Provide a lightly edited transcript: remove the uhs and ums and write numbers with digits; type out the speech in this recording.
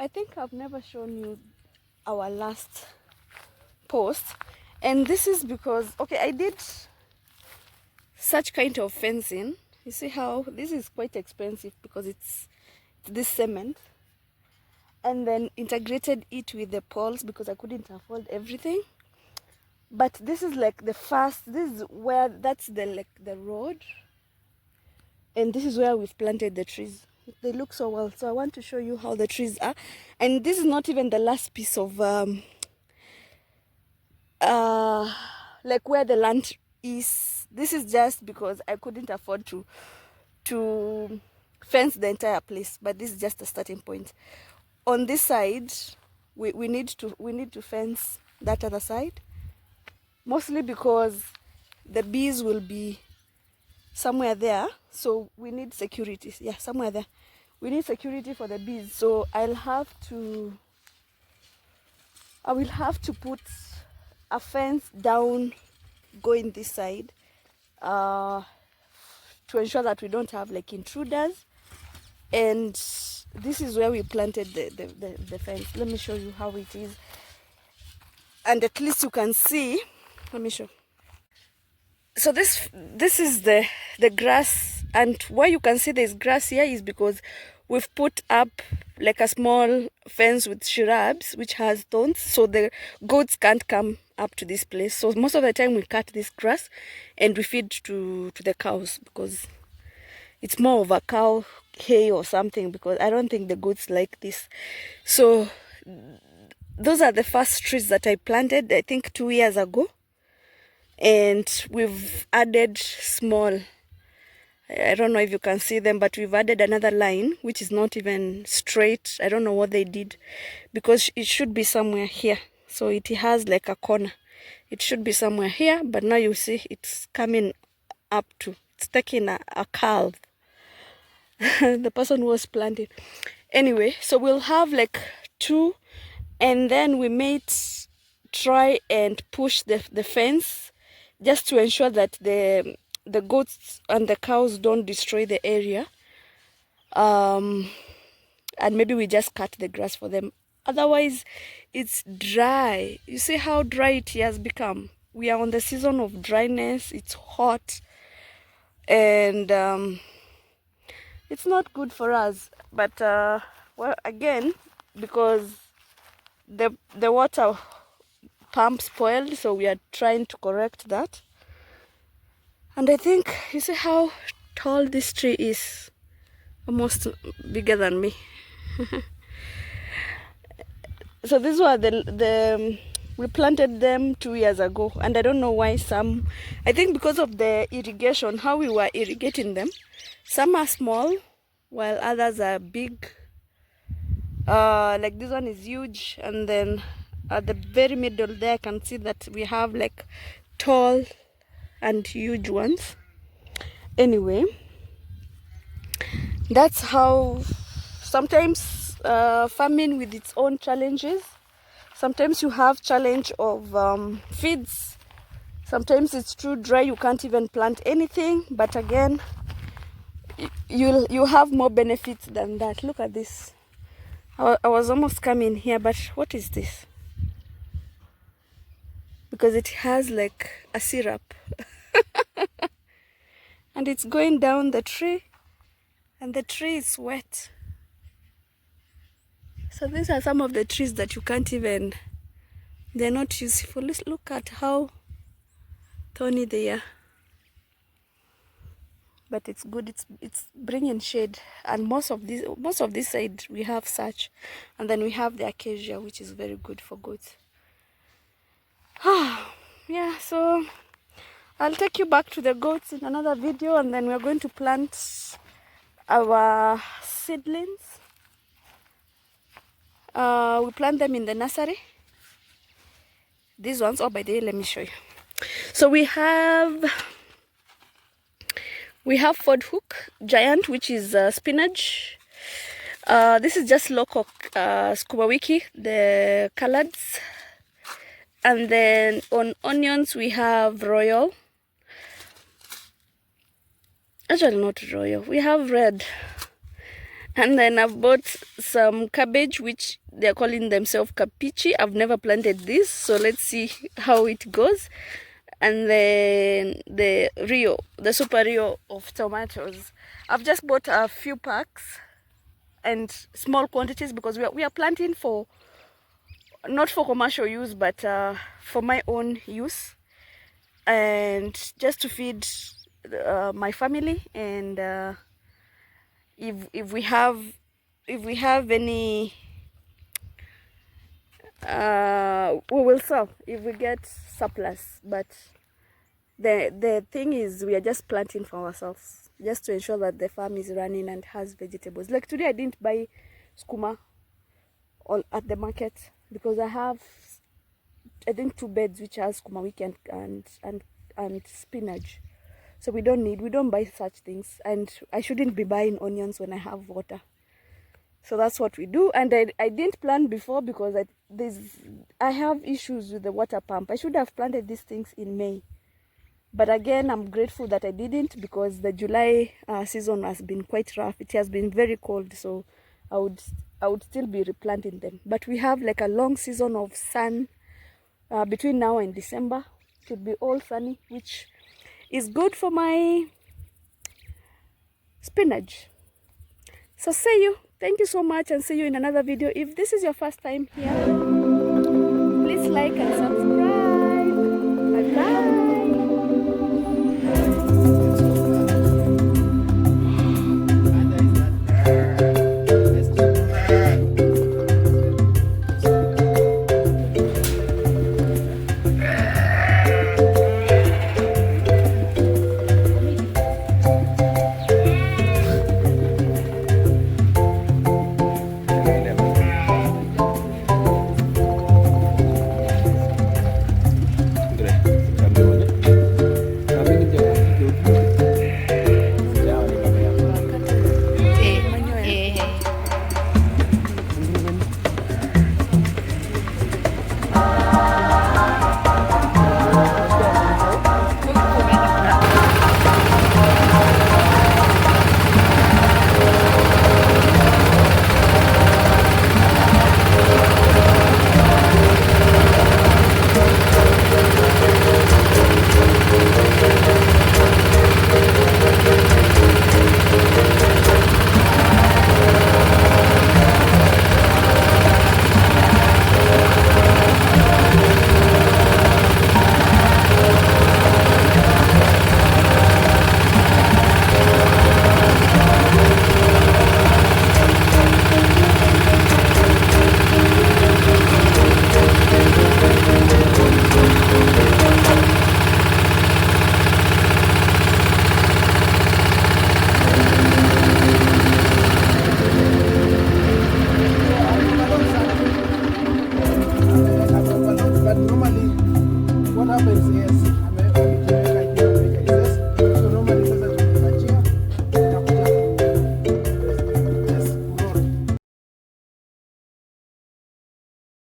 I think I've never shown you our last post, and this is because, okay, I did such kind of fencing. You see how this is quite expensive because it's this cement, and then integrated it with the poles because I couldn't afford everything. But this is like the first, this is where, that's the like the road, and this is where we've planted the trees. They look so well, so I want to show you how the trees are. And this is not even the last piece of like where the land is. This is just because I couldn't afford to fence the entire place, but this is just a starting point. On this side, we need to fence that other side, mostly because the bees will be somewhere there, so we need security. Yeah, somewhere there we need security for the bees, so I will have to put a fence down going this side to ensure that we don't have like intruders. And this is where we planted the fence. Let me show you how it is, and at least you can see. Let me show. So this is the grass, and why you can see there's grass here is because we've put up like a small fence with shrubs which has thorns, so the goats can't come up to this place. So most of the time we cut this grass and we feed to the cows, because it's more of a cow hay or something, because I don't think the goats like this. So those are the first trees that I planted, I think 2 years ago. And we've added small, I don't know if you can see them, but we've added another line which is not even straight. I don't know what they did, because it should be somewhere here. So it has like a corner. It should be somewhere here, but now you see it's coming up to, it's taking a curve. The person was planting. Anyway, so we'll have like 2, and then we might try and push the fence, just to ensure that the goats and the cows don't destroy the area. And maybe we just cut the grass for them. Otherwise, it's dry. You see how dry it has become. We are on the season of dryness. It's hot, and it's not good for us. But well, again, because the water pump spoiled, so we are trying to correct that. And I think you see how tall this tree is, almost bigger than me. So these were we planted them 2 years ago, and I don't know why some, I think because of the irrigation, how we were irrigating them, some are small while others are big. Like this one is huge, and then at the very middle there I can see that we have like tall and huge ones. Anyway, that's how sometimes farming with its own challenges. Sometimes you have challenge of feeds. Sometimes it's too dry, you can't even plant anything. But again, you have more benefits than that. Look at this. I was almost coming here, but what is this? Because it has like a syrup. And it's going down the tree, and the tree is wet. So these are some of the trees that you can't even, they're not useful. Let's look at how thorny they are. But it's good, it's bringing shade. And most of this side we have such, and then we have the acacia, which is very good for goats. Yeah, so I'll take you back to the goats in another video, and then we're going to plant our seedlings. We plant them in the nursery. These ones, oh, by the way, let me show you. So we have Ford Hook Giant, which is spinach. This is just local Skuma Wiki, the coloreds. And then on onions we have Royal. Actually not Royal, we have red. And then I've bought some cabbage, which they're calling themselves capichi. I've never planted this, so let's see how it goes. And then the super Rio of tomatoes. I've just bought a few packs and small quantities because we are planting for, not for commercial use, but for my own use, and just to feed my family. And if we have any, we will sell if we get surplus. But the thing is, we are just planting for ourselves, just to ensure that the farm is running and has vegetables. Like today I didn't buy skuma at the market because I have, I think, 2 beds which has skuma wiki and spinach. So we don't buy such things, and I shouldn't be buying onions when I have water. So that's what we do. And I didn't plant before because I have issues with the water pump. I should have planted these things in May. But again, I'm grateful that I didn't, because the July season has been quite rough. It has been very cold, so I would still be replanting them. But we have like a long season of sun between now and December. It should be all sunny, which is good for my spinach. So thank you so much, and see you in another video. If this is your first time here, please like and subscribe. Bye bye.